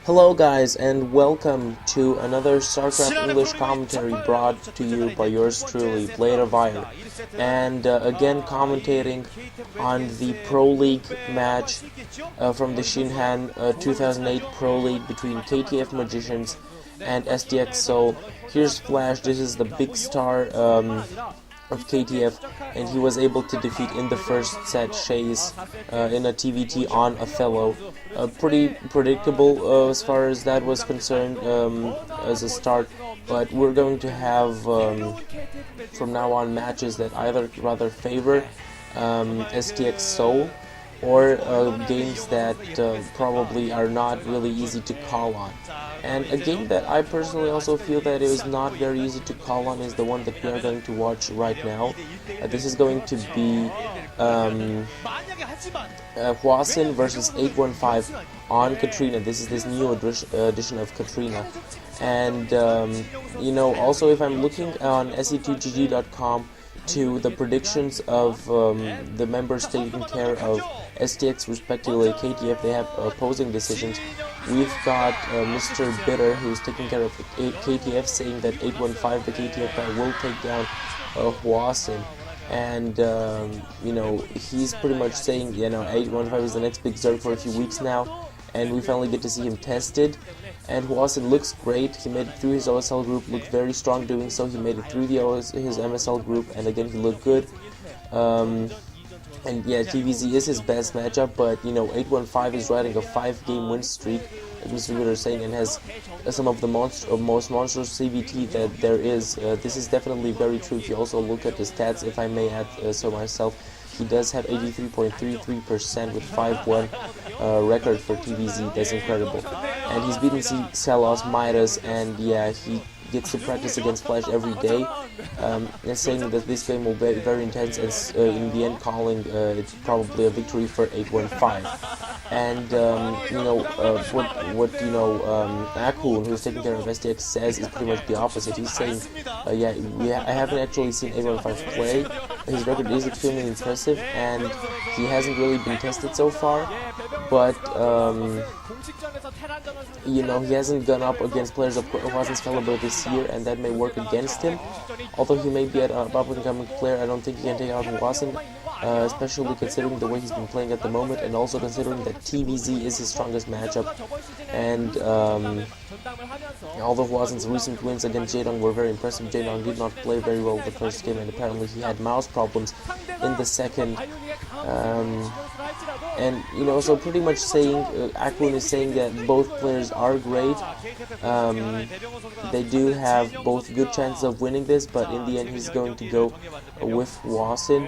Hello guys, and welcome to another StarCraft English commentary brought to you by yours truly, Blade of Iron. And again commentating on the Pro League match from the Shinhan 2008 Pro League between KTF MagicNs and STX. So here's Flash. This is the big star of KTF, and he was able to defeat in the first set Shays in a TVT on Othello. Pretty predictable as far as that was concerned as a start, but we're going to have from now on matches that either rather favor STX Seoul or games that probably are not really easy to call on. And a game that I personally also feel that is not very easy to call on is the one that we are going to watch right now. This is going to be Hwasin versus 815 on Katrina. This is this new edition of Katrina. And also if I'm looking on se2gg.com to the predictions of the members taking care of STX respectively KTF, they have opposing decisions. We've got Mr. Bitter, who's taking care of KTF, saying that 815, the KTF guy, will take down Hwasin. And he's pretty much saying 815 is the next big Zerg for a few weeks now, and we finally get to see him tested. And Hwasin looks great. He made it through his OSL group, looked very strong doing so. He made it through his MSL group, and again he looked good. And yeah, TVZ is his best matchup, but 815 is riding a 5-game win streak, as Mr. Ritter is saying, and has some of the most monstrous CVT that there is. This is definitely very true. If you also look at the stats, if I may add so myself, he does have 83.33% with 5-1 record for TVZ. That's incredible. And he's beaten Celos, Midas, and yeah, he gets to practice against Flash every day, and saying that this game will be very intense, and in the end calling it's probably a victory for 815. And Akun, who's taking care of STX, says is pretty much the opposite. He's saying, I haven't actually seen 815 play. His record is extremely impressive, and he hasn't really been tested so far, but he hasn't gone up against players of Hwasin's caliber this year, and that may work against him. Although he may be an up-and-coming player, I don't think he can take out Hwasin, especially considering the way he's been playing at the moment, and also considering that TVZ is his strongest matchup. And although Hwasin's recent wins against Jaedong were very impressive, Jaedong did not play very well the first game, and apparently he had mouse problems in the second. So pretty much saying, Akun is saying that both players are great. They do have both good chances of winning this, but in the end he's going to go with Hwasin.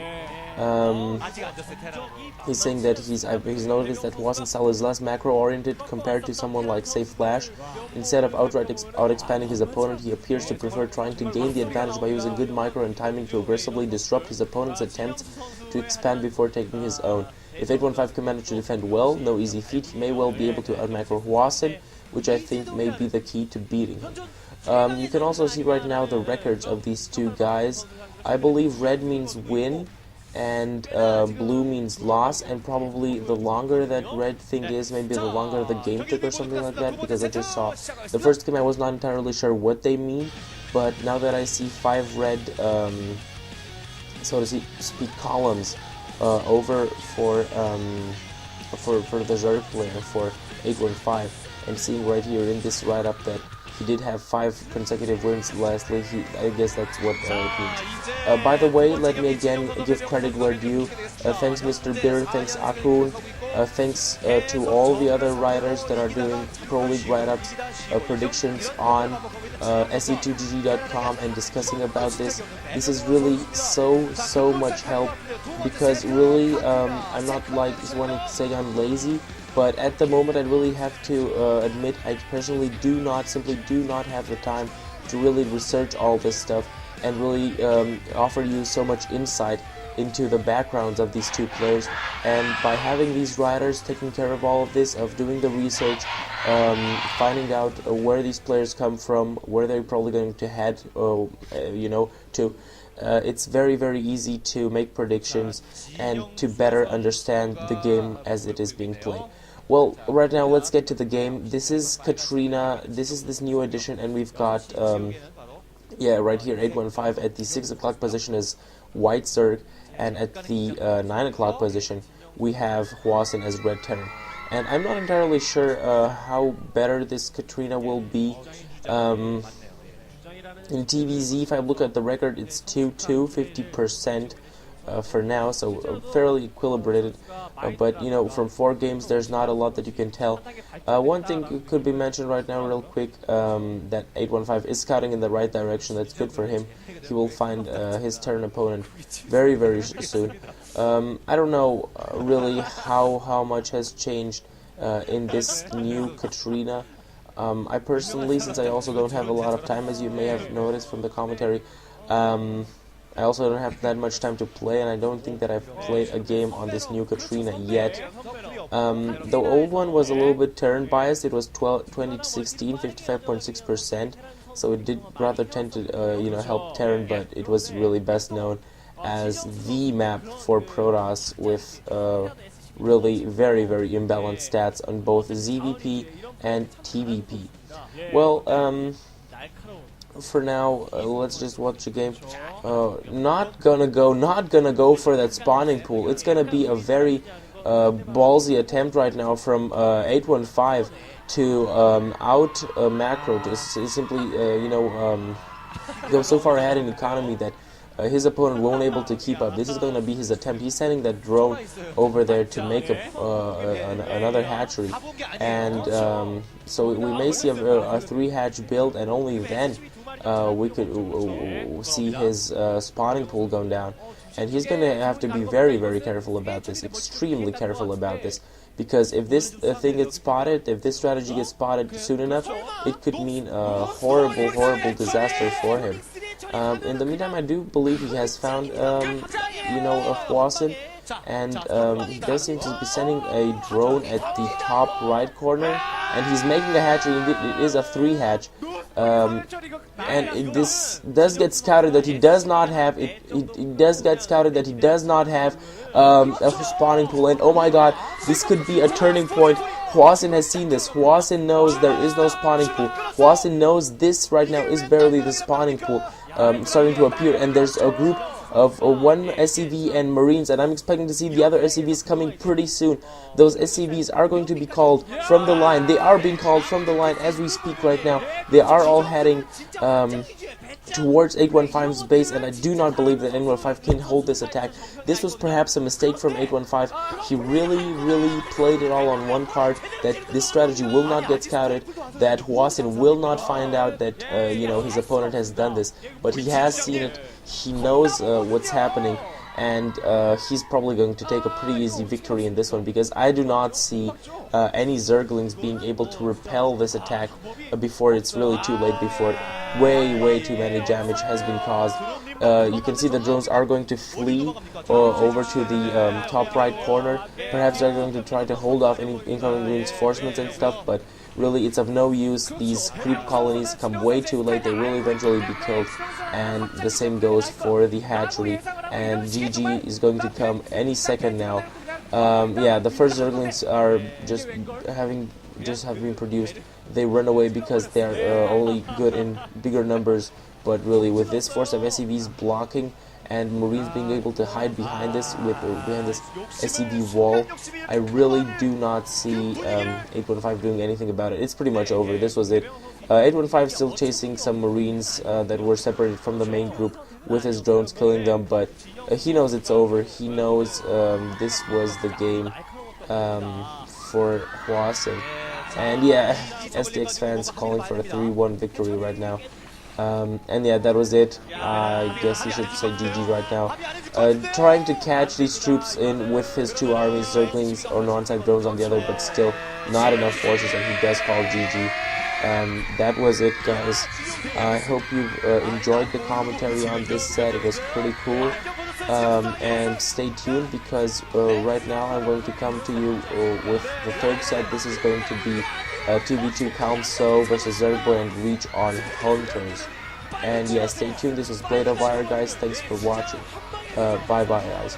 He's saying that he's noticed that Hwasin's style is less macro-oriented compared to someone like, say, Flash. Instead of outright out-expanding his opponent, he appears to prefer trying to gain the advantage by using good micro and timing to aggressively disrupt his opponent's attempts to expand before taking his own. If 815 can manage to defend well, no easy feat, he may well be able to out-macro Hwasin, which I think may be the key to beating him. You can also see right now the records of these two guys. I believe red means win, and blue means loss, and probably the longer that red thing is, maybe the longer the game took or something like that, because I just saw the first game I was not entirely sure what they mean, but now that I see 5 red, so to speak, columns over for the Zerg player for 815, and seeing right here in this write-up that he did have 5 consecutive wins lastly, I guess that's what it means. By the way, let me again give credit where due. Thanks Mr. Bitter, thanks Akun, thanks to all the other writers that are doing Pro League write-ups, predictions on se2gg.com and discussing about this. This is really so much help, because really I'm not like one to say I'm lazy, but at the moment I really have to admit I personally simply do not have the time to really research all this stuff and really offer you so much insight into the backgrounds of these two players. And by having these writers taking care of all of this, of doing the research, finding out where these players come from, where they're probably going to head, it's very easy to make predictions and to better understand the game as it is being played. Well, right now let's get to the game. This is Katrina. This is this new edition, and we've got yeah, right here 815 at the 6 o'clock position is White Zerg, and at the 9 o'clock position we have Hwasin as Red Terran. And I'm not entirely sure how better this Katrina will be. In TVZ, if I look at the record, it's 2-2, 50% for now, so fairly equilibrated. But, you know, from 4 games, there's not a lot that you can tell. One thing could be mentioned right now real quick, that 815 is scouting in the right direction. That's good for him. He will find his Terran opponent very, very soon. I don't know really how much has changed in this new Katrina. I personally, since I also don't have a lot of time, as you may have noticed from the commentary, I also don't have that much time to play, and I don't think that I've played a game on this new Katrina yet. The old one was a little bit Terran biased. It was 2016, 55.6%, so it did rather tend to you know, help Terran, but it was really best known as the map for Protoss with really very imbalanced stats on both ZVP and TVP. Well, for now, let's just watch the game. Not gonna go for that spawning pool. It's gonna be a very ballsy attempt right now from 815 to out macro, to simply you know, go so far ahead in economy that his opponent won't able to keep up. This is going to be his attempt. He's sending that drone over there to make another hatchery, and so we may see a 3-hatch build, and only then we could see his spawning pool going down. And he's going to have to be very careful about this, extremely careful about this, because if this thing gets spotted, if this strategy gets spotted soon enough, it could mean a horrible disaster for him. In the meantime, I do believe he has found, you know, a Hwasin, and he does seem to be sending a drone at the top right corner, and he's making a hatchery. It is a 3-hatch, and this does get scouted that he does not have it does get scouted that he does not have a spawning pool, and oh my god, this could be a turning point. Hwasin has seen this. Hwasin knows there is no spawning pool. Hwasin knows this right now is barely the spawning pool starting to appear, and there's a group of 1 SCV and Marines, and I'm expecting to see the other SCVs coming pretty soon. Those SCVs are going to be called from the line. They are being called from the line as we speak right now. They are all heading towards 815's base, and I do not believe that 815 can hold this attack. This was perhaps a mistake from 815. He really played it all on one card, that this strategy will not get scouted, that Hwasin will not find out that you know, his opponent has done this, but he has seen it. He knows what's happening, and he's probably going to take a pretty easy victory in this one, because I do not see any Zerglings being able to repel this attack before it's really too late, before way too many damage has been caused. You can see the drones are going to flee over to the top right corner. Perhaps they're going to try to hold off any incoming reinforcements and stuff, but really it's of no use. These creep colonies come way too late. They will eventually be killed, and the same goes for the hatchery, and GG is going to come any second now. Yeah, the first Zerglings are just have been produced. They run away because they're only good in bigger numbers, but really with this force of SCVs blocking and Marines being able to hide behind this behind this SCV wall, I really do not see 815 doing anything about it. It's pretty much over. This was it. 815 still chasing some Marines that were separated from the main group with his drones, killing them, but he knows it's over. He knows this was the game for Hwasin. And yeah, STX fans calling for a 3-1 victory right now. And yeah, that was it. I guess he should say GG right now. Trying to catch these troops in with his 2 armies, Zerglings or non-type drones on the other, but still not enough forces, and he does call GG. That was it, guys. I hope you've enjoyed the commentary on this set. It was pretty cool. And stay tuned, because right now I'm going to come to you with the 3rd set. This is going to be 2v2 Kalmso versus Zergboy and Reach on Hunters. And yeah, stay tuned. This was Blade of Wire, guys. Thanks for watching. Bye bye, guys.